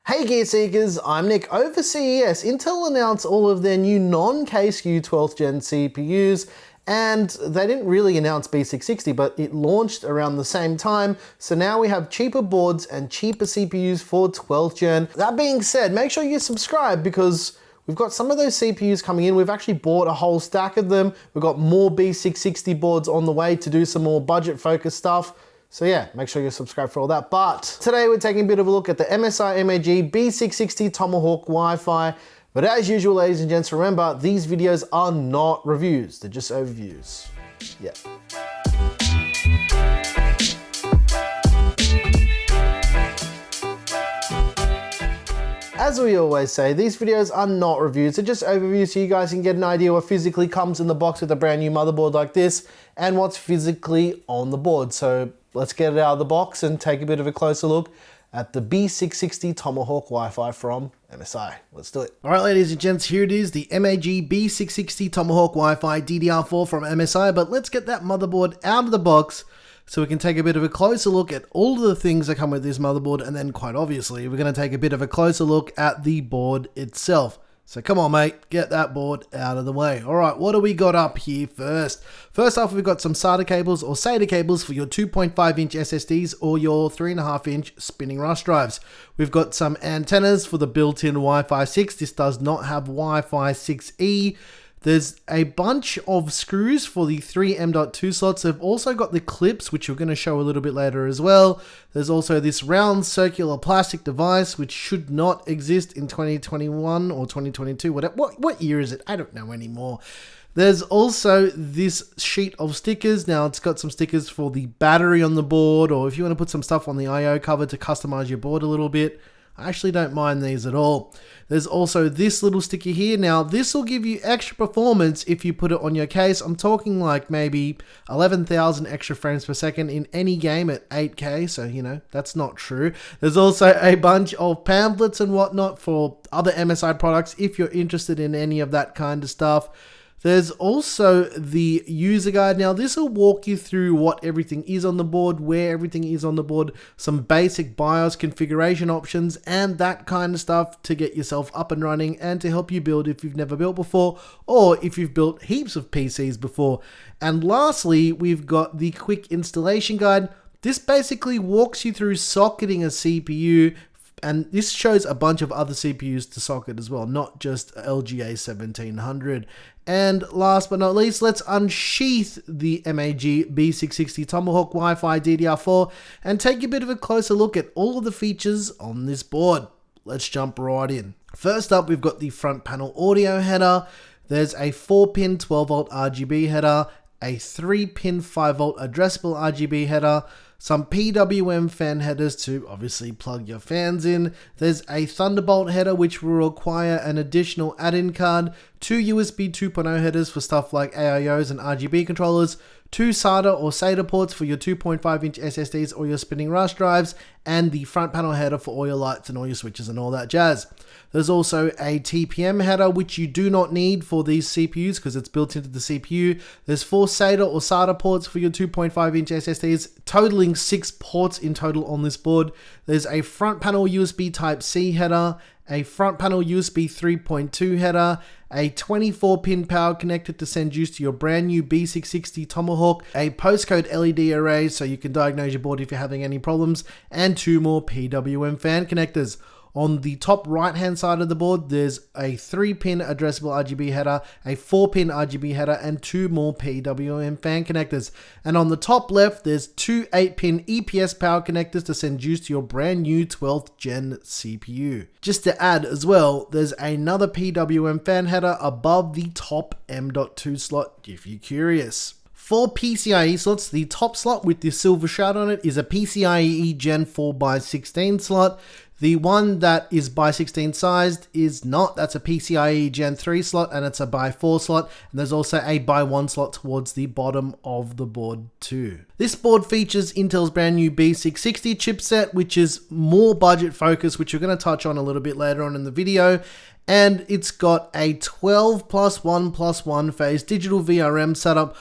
Hey Gear Seekers, I'm Nick. Over CES, Intel announced all of their new non-K-SKU 12th gen CPUs, and they didn't really announce B660, but it launched around the same time, so now we have cheaper boards and cheaper CPUs for 12th gen. That being said, make sure you subscribe because we've got some of those CPUs coming in. We've actually bought a whole stack of them. We've got more B660 boards on the way to do some more budget-focused stuff. So yeah, make sure you're subscribed for all that. But today we're taking a bit of a look at the MSI MAG B660 Tomahawk Wi-Fi. But as usual, ladies and gents, remember, these videos are not reviews. They're just overviews. Yeah. As we always say, these videos are not reviews, they're just overviews so you guys can get an idea what physically comes in the box with a brand new motherboard like this and what's physically on the board. So let's get it out of the box and take a bit of a closer look at the B660 Tomahawk Wi-Fi from MSI. Let's do it. All right, ladies and gents, here it is, the MAG B660 Tomahawk Wi-Fi DDR4 from MSI, but let's get that motherboard out of the box so we can take a bit of a closer look at all of the things that come with this motherboard, and then quite obviously, we're going to take a bit of a closer look at the board itself. So come on, mate, get that board out of the way. All right, what do we got up here first? First off, we've got some SATA cables or SATA cables for your 2.5-inch SSDs or your 3.5-inch spinning rush drives. We've got some antennas for the built-in Wi-Fi 6. This does not have Wi-Fi 6E. There's a bunch of screws for the 3 M.2 slots. They've also got the clips, which we're going to show a little bit later as well. There's also this round circular plastic device, which should not exist in 2021 or 2022. What year is it? I don't know anymore. There's also this sheet of stickers. Now it's got some stickers for the battery on the board, or if you want to put some stuff on the I/O cover to customize your board a little bit. I actually don't mind these at all. There's also this little sticker here. Now, this will give you extra performance if you put it on your case. I'm talking like maybe 11,000 extra frames per second in any game at 8K. So, you know, that's not true. There's also a bunch of pamphlets and whatnot for other MSI products if you're interested in any of that kind of stuff. There's also the user guide. Now, this will walk you through what everything is on the board, where everything is on the board, some basic BIOS configuration options, and that kind of stuff to get yourself up and running and to help you build if you've never built before or if you've built heaps of PCs before. And lastly, we've got the quick installation guide. This basically walks you through socketing a CPU, and this shows a bunch of other CPUs to socket as well, not just LGA 1700. And last but not least, let's unsheath the MAG B660 Tomahawk Wi-Fi DDR4 and take a bit of a closer look at all of the features on this board. Let's jump right in. First up, we've got the front panel audio header. There's a 4-pin 12-volt RGB header, a 3-pin 5-volt addressable RGB header, some PWM fan headers to obviously plug your fans in. There's a Thunderbolt header which will require an additional add-in card, 2 USB 2.0 headers for stuff like AIOs and RGB controllers, 2 SATA or SATA ports for your 2.5-inch SSDs or your spinning rush drives, and the front panel header for all your lights and all your switches and all that jazz. There's also a TPM header, which you do not need for these CPUs because it's built into the CPU. There's 4 SATA or SATA ports for your 2.5-inch SSDs, totaling 6 ports in total on this board. There's a front panel USB Type-C header, a front panel USB 3.2 header, a 24-pin power connector to send juice to your brand new B660 Tomahawk, a postcode LED array so you can diagnose your board if you're having any problems, and 2 more PWM fan connectors. On the top right hand side of the board, there's a 3-pin addressable RGB header, a 4-pin RGB header, and 2 more PWM fan connectors. And on the top left, there's 2 8-pin EPS power connectors to send juice to your brand new 12th gen CPU. Just to add as well, there's another PWM fan header above the top M.2 slot if you're curious. For PCIe slots, the top slot with the silver shroud on it is a PCIe Gen 4x16 slot. The one that is by 16 sized is not. That's a PCIe Gen 3 slot and it's a by 4 slot. And there's also a by 1 slot towards the bottom of the board too. This board features Intel's brand new B660 chipset, which is more budget focused, which we're going to touch on a little bit later on in the video. And it's got a 12+1+1 phase digital VRM setup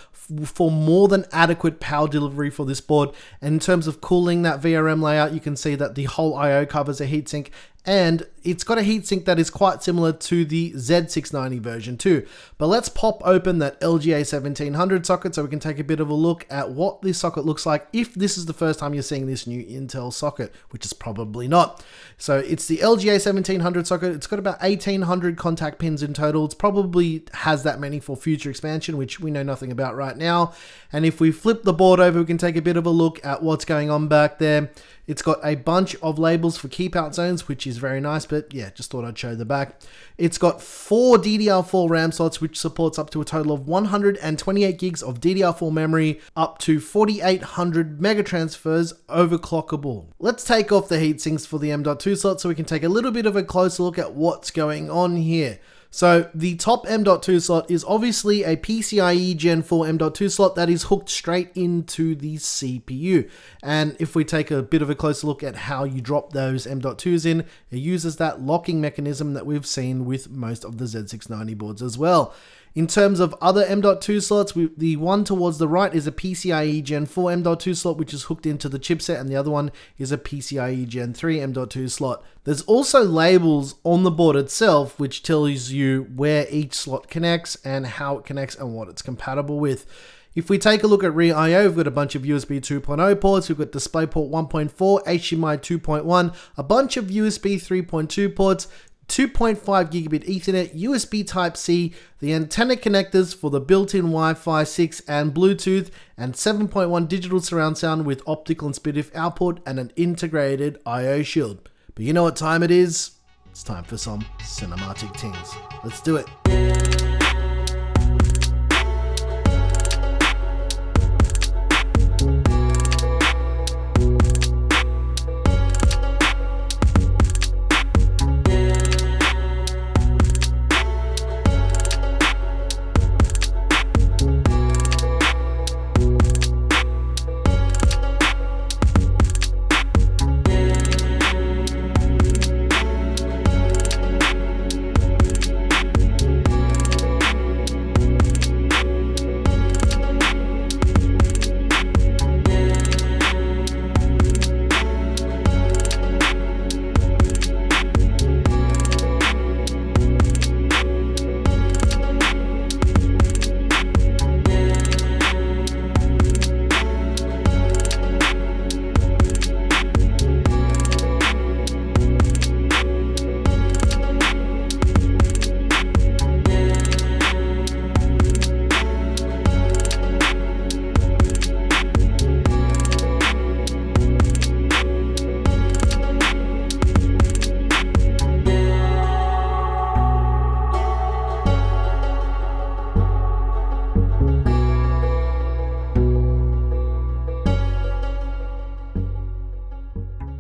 for more than adequate power delivery for this board. And in terms of cooling that VRM layout, you can see that the whole I/O covers a heatsink And it's got a heatsink that is quite similar to the Z690 version too. But let's pop open that LGA 1700 socket so we can take a bit of a look at what this socket looks like if this is the first time you're seeing this new Intel socket, which is probably not. So it's the LGA 1700 socket. It's got about 1800 contact pins in total. It probably has that many for future expansion, which we know nothing about right now. And if we flip the board over, we can take a bit of a look at what's going on back there. It's got a bunch of labels for keep out zones, which is very nice, but yeah, just thought I'd show the back. It's got 4 DDR4 RAM slots, which supports up to a total of 128 gigs of DDR4 memory, up to 4800 mega transfers overclockable. Let's take off the heatsinks for the M.2 slot so we can take a little bit of a closer look at what's going on here. So the top M.2 slot is obviously a PCIe Gen 4 M.2 slot that is hooked straight into the CPU. And if we take a bit of a closer look at how you drop those M.2s in, it uses that locking mechanism that we've seen with most of the Z690 boards as well. In terms of other M.2 slots, the one towards the right is a PCIe Gen 4 M.2 slot, which is hooked into the chipset, and the other one is a PCIe Gen 3 M.2 slot. There's also labels on the board itself, which tells you where each slot connects and how it connects and what it's compatible with. If we take a look at rear I/O, we've got a bunch of USB 2.0 ports, we've got DisplayPort 1.4, HDMI 2.1, a bunch of USB 3.2 ports, 2.5 gigabit Ethernet, USB Type-C, the antenna connectors for the built-in Wi-Fi 6 and Bluetooth, and 7.1 digital surround sound with optical and SPDIF output and an integrated I/O shield. But you know what time it is? It's time for some cinematic things. Let's do it.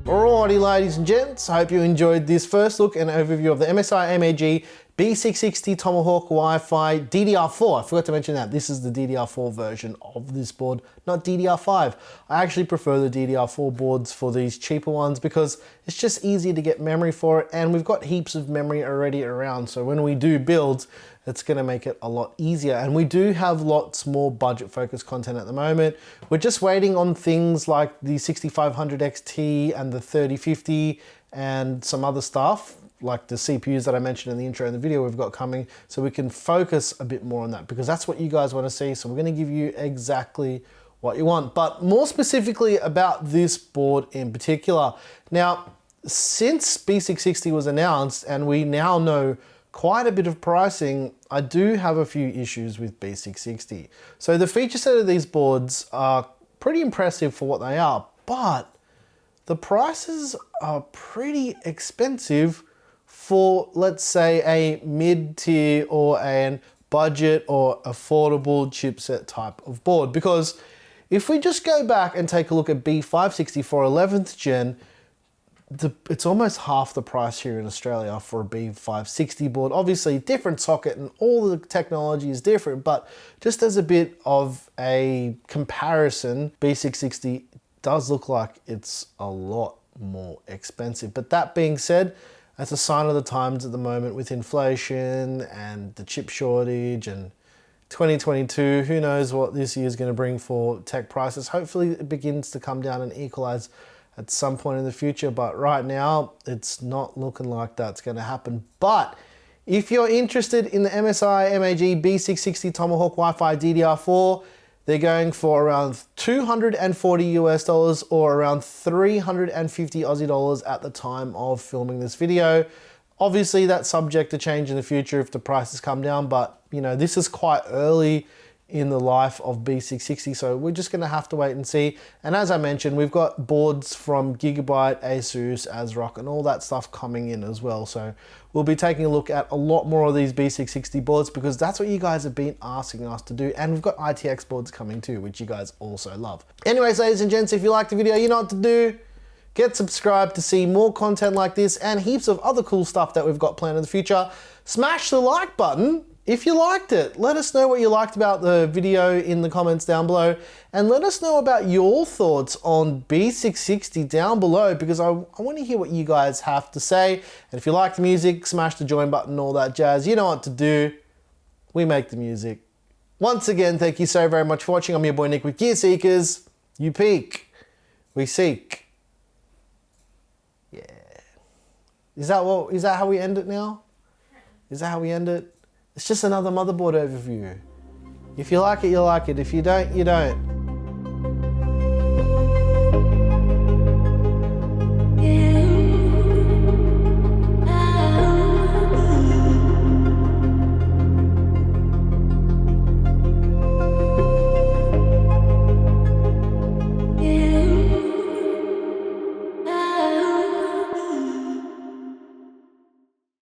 Alrighty, ladies and gents, I hope you enjoyed this first look and overview of the MSI MEG B660 Tomahawk Wi-Fi DDR4. I forgot to mention that. This is the DDR4 version of this board, not DDR5. I actually prefer the DDR4 boards for these cheaper ones because it's just easier to get memory for it, and we've got heaps of memory already around. So when we do builds, it's going to make it a lot easier. And we do have lots more budget focused content at the moment. We're just waiting on things like the 6500 XT and the 3050 and some other stuff like the CPUs that I mentioned in the intro and the video we've got coming, so we can focus a bit more on that because that's what you guys want to see. So we're going to give you exactly what you want, but more specifically about this board in particular. Now, since B660 was announced and we now know quite a bit of pricing, I do have a few issues with B660. So the feature set of these boards are pretty impressive for what they are, but the prices are pretty expensive for, let's say, a mid-tier or a budget or affordable chipset type of board. Because if we just go back and take a look at B560 for 11th gen, it's almost half the price here in Australia for a B560 board. Obviously, different socket and all the technology is different, but just as a bit of a comparison, B660 does look like it's a lot more expensive. But that being said, that's a sign of the times at the moment with inflation and the chip shortage and 2022, who knows what this year is going to bring for tech prices. Hopefully it begins to come down and equalize at some point in the future, but right now it's not looking like that's going to happen. But if you're interested in the MSI MAG B660 Tomahawk Wi-Fi DDR4, they're going for around 240 US dollars or around 350 Aussie dollars at the time of filming this video. Obviously that's subject to change in the future if the prices come down, but you know, this is quite early in the life of B660, so we're just gonna have to wait and see. And as I mentioned, we've got boards from Gigabyte, Asus, ASRock, and all that stuff coming in as well. So we'll be taking a look at a lot more of these B660 boards because that's what you guys have been asking us to do. And we've got ITX boards coming too, which you guys also love. Anyways, ladies and gents, if you liked the video, you know what to do. Get subscribed to see more content like this and heaps of other cool stuff that we've got planned in the future. Smash the like button if you liked it. Let us know what you liked about the video in the comments down below, and let us know about your thoughts on B660 down below because I want to hear what you guys have to say. And if you like the music, smash the join button, all that jazz. You know what to do. We make the music. Once again, thank you so very much for watching. I'm your boy Nick with Gear Seekers. You peek, we seek. Yeah. Is that how we end it now? Is that how we end it? It's just another motherboard overview. If you like it, you like it. If you don't, you don't.